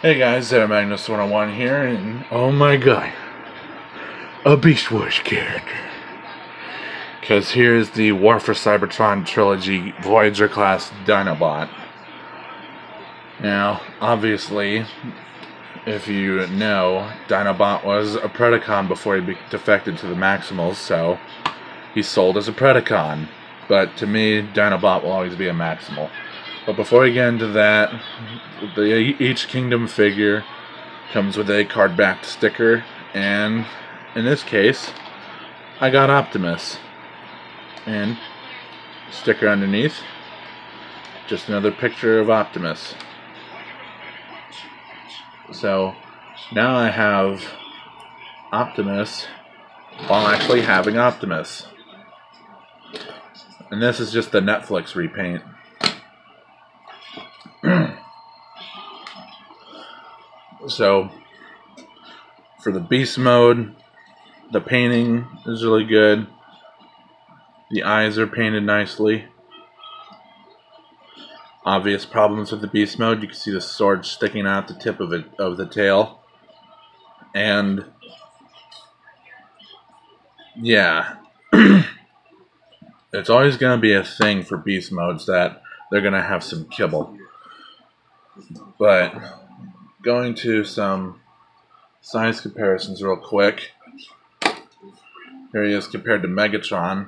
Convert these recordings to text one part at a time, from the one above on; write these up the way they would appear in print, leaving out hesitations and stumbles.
Hey guys, Magnus 101 here, and oh my god, a Beast Wars character. Because here's the War for Cybertron trilogy Voyager class Dinobot. Now, obviously, if you know, Dinobot was a Predacon before he defected to the Maximals, so he's sold as a Predacon. But to me, Dinobot will always be a Maximal. But before we get into that, each Kingdom figure comes with a card-backed sticker, and in this case, I got Optimus. And sticker underneath, just another picture of Optimus. So now I have Optimus while actually having Optimus. And this is just the Netflix repaint. So for the beast mode, the painting is really good. The eyes are painted nicely. Obvious problems with the beast mode. You can see the sword sticking out the tip of the tail. And yeah, it's always going to be a thing for beast modes that they're going to have some kibble. But going to some size comparisons real quick. Here he is compared to Megatron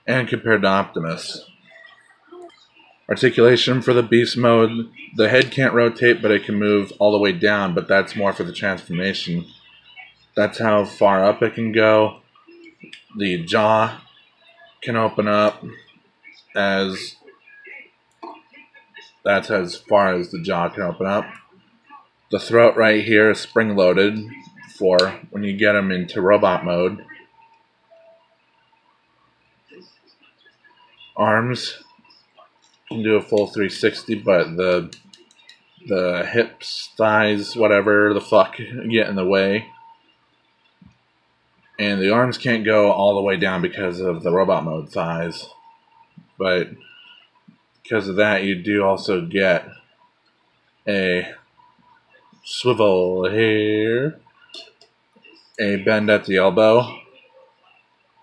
and compared to Optimus. Articulation for the beast mode. The head can't rotate, but it can move all the way down, but that's more for the transformation. That's how far up it can go. The jaw can open up that's as far as the jaw can open up. The throat right here is spring-loaded for when you get him into robot mode. Arms can do a full 360, but the hips, thighs, whatever the fuck get in the way. And the arms can't go all the way down because of the robot mode thighs. But because of that, you do also get a swivel here, a bend at the elbow.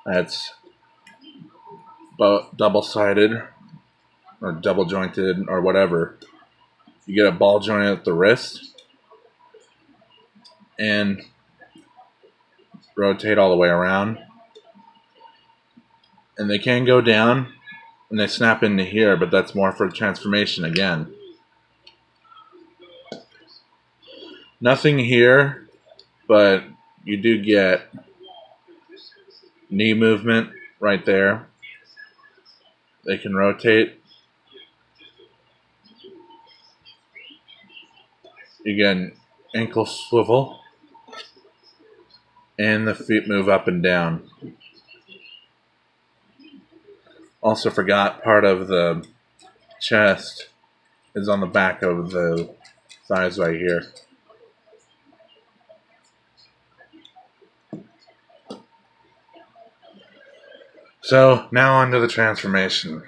That's double-sided or double-jointed or whatever. You get a ball joint at the wrist and rotate all the way around. And they can go down and they snap into here, but that's more for transformation again. Nothing here, but you do get knee movement right there. They can rotate. You get an ankle swivel. And the feet move up and down. Also forgot part of the chest is on the back of the thighs right here. So now on to the transformation.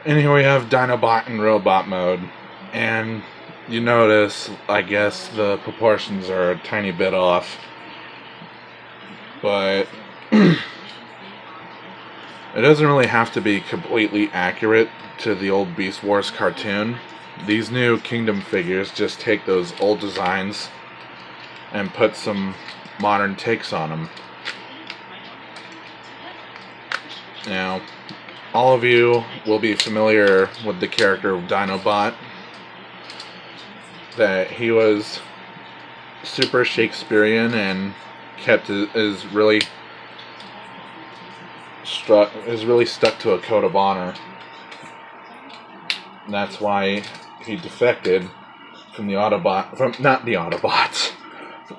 And here we have Dinobot in robot mode, and you notice, I guess, the proportions are a tiny bit off, but it doesn't really have to be completely accurate to the old Beast Wars cartoon. These new Kingdom figures just take those old designs and put some modern takes on them. Now, all of you will be familiar with the character of Dinobot. That he was super Shakespearean and is really stuck to a code of honor. And that's why he defected from the Autobot, not the Autobots.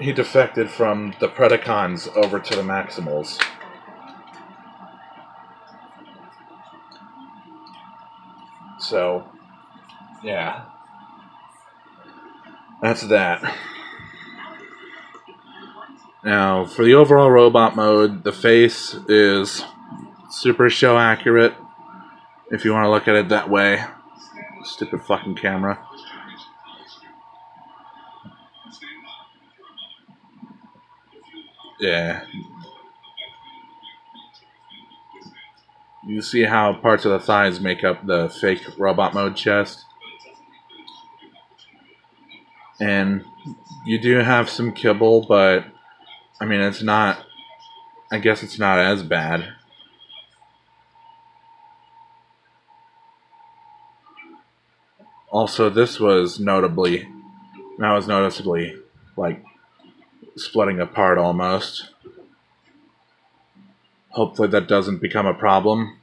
He defected from the Predacons over to the Maximals. So, yeah. That's that. Now, for the overall robot mode, the face is super show accurate, if you want to look at it that way. Stupid fucking camera. Yeah. You see how parts of the thighs make up the fake robot mode chest. And you do have some kibble, but I mean, it's not, I guess it's not as bad. Also, this was noticeably, like, splitting apart almost. Hopefully that doesn't become a problem.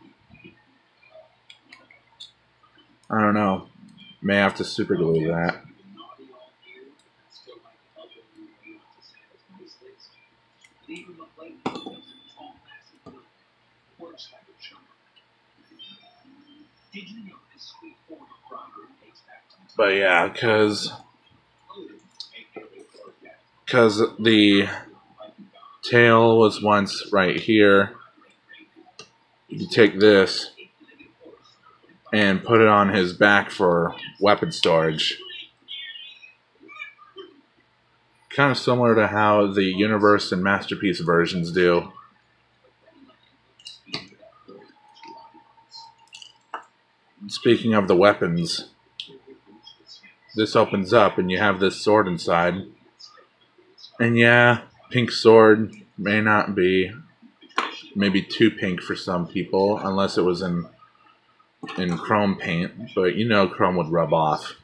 I don't know. May have to super glue that. But yeah, because the tail was once right here, you take this and put it on his back for weapon storage. Kind of similar to how the Universe and Masterpiece versions do. Speaking of the weapons, this opens up and you have this sword inside. And yeah, pink sword may not be, maybe too pink for some people, unless it was in chrome paint, but you know chrome would rub off.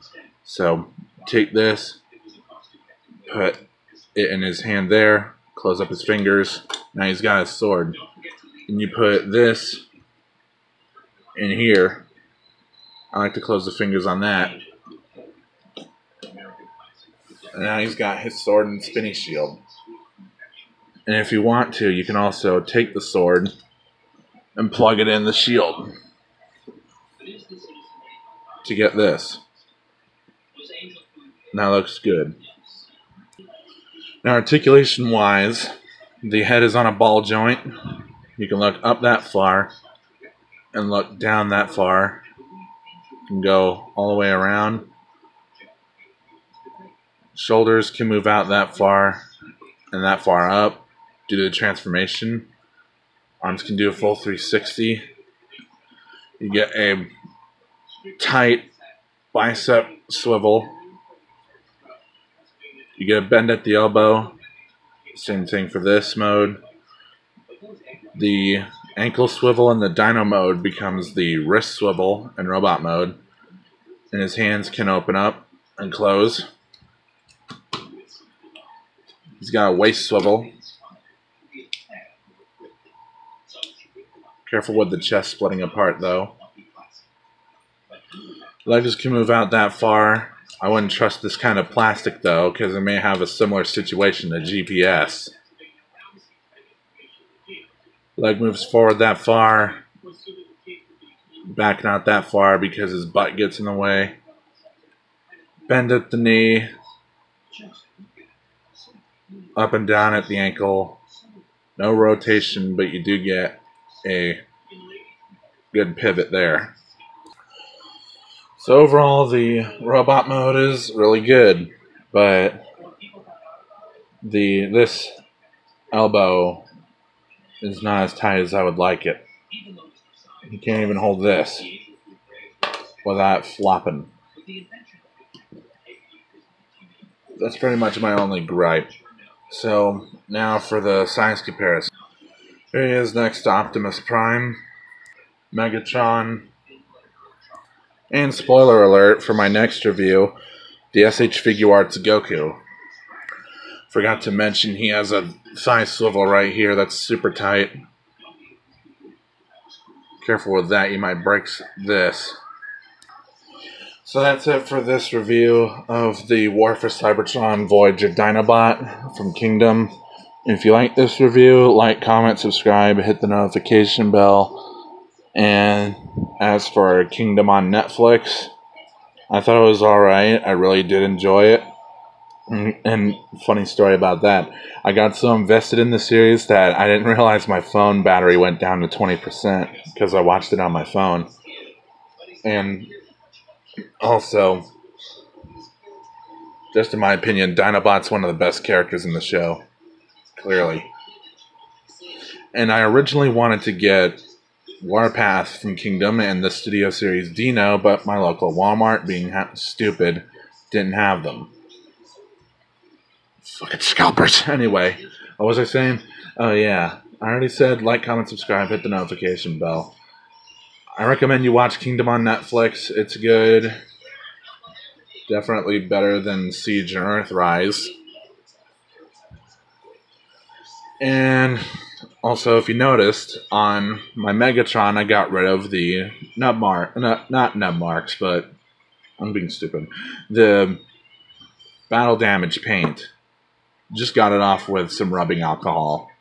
So take this, put it in his hand there, close up his fingers, now he's got his sword. And you put this in here. I like to close the fingers on that. And now he's got his sword and spinny shield. And if you want to, you can also take the sword and plug it in the shield to get this. Now looks good. Now articulation wise, the head is on a ball joint. You can look up that far and look down that far. You can go all the way around. Shoulders can move out that far and that far up due to the transformation. Arms can do a full 360. You get a tight bicep swivel. You get a bend at the elbow. Same thing for this mode. The ankle swivel in the Dino mode becomes the wrist swivel in robot mode. And his hands can open up and close. He's got a waist swivel. Careful with the chest splitting apart though. Legs can move out that far. I wouldn't trust this kind of plastic though, because it may have a similar situation to GPS. Leg moves forward that far. Back not that far because his butt gets in the way. Bend at the knee. Up and down at the ankle. No rotation, but you do get a good pivot there. So overall, the robot mode is really good, but this elbow is not as tight as I would like it. You can't even hold this without flopping. That's pretty much my only gripe. So now for the size comparison. Here he is next to Optimus Prime, Megatron, and spoiler alert for my next review, the SH Figuarts Goku. Forgot to mention he has a thigh swivel right here that's super tight. Careful with that, you might break this. So that's it for this review of the War for Cybertron Voyager Dinobot from Kingdom. If you like this review, like, comment, subscribe, hit the notification bell. And as for Kingdom on Netflix, I thought it was alright. I really did enjoy it. And funny story about that, I got so invested in the series that I didn't realize my phone battery went down to 20% because I watched it on my phone. And also, just in my opinion, Dinobot's one of the best characters in the show. Clearly. And I originally wanted to get Warpath from Kingdom and the Studio Series Dino, but my local Walmart, being stupid, didn't have them. Fucking scalpers. Anyway, what was I saying? Oh yeah, I already said like, comment, subscribe, hit the notification bell. I recommend you watch Kingdom on Netflix. It's good. Definitely better than Siege and Earthrise. And also, if you noticed, on my Megatron, I got rid of the not nub marks, but I'm being stupid. The battle damage paint. Just got it off with some rubbing alcohol,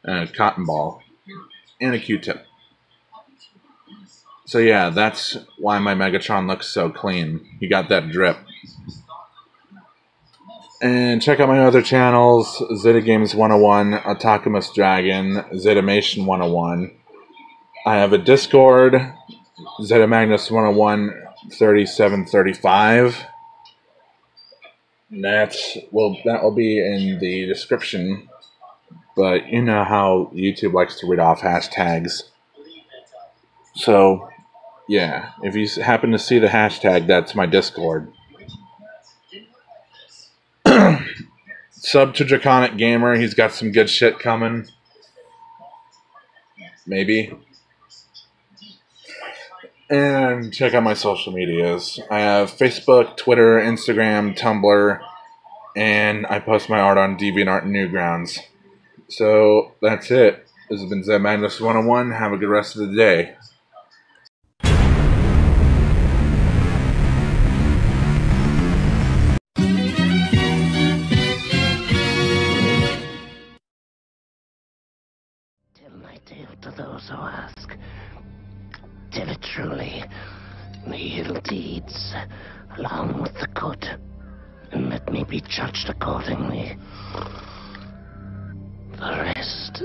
and a cotton ball, and a Q-tip. So yeah, that's why my Megatron looks so clean. You got that drip. And check out my other channels, Zeta Games 101, OtakumusDragon, Zetamation 101. I have a Discord, Zeta Magnus 101 3735. That will be in the description, but you know how YouTube likes to read off hashtags. So, yeah, if you happen to see the hashtag, that's my Discord. Sub to Draconic Gamer, he's got some good shit coming. Maybe. And check out my social medias. I have Facebook, Twitter, Instagram, Tumblr, and I post my art on DeviantArt and Newgrounds. So that's it. This has been Zed Magnus 101. Have a good rest of the day. Tell my tale to those who ask. Tell it truly, the evil deeds, along with the good, and let me be judged accordingly. The rest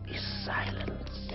is silence.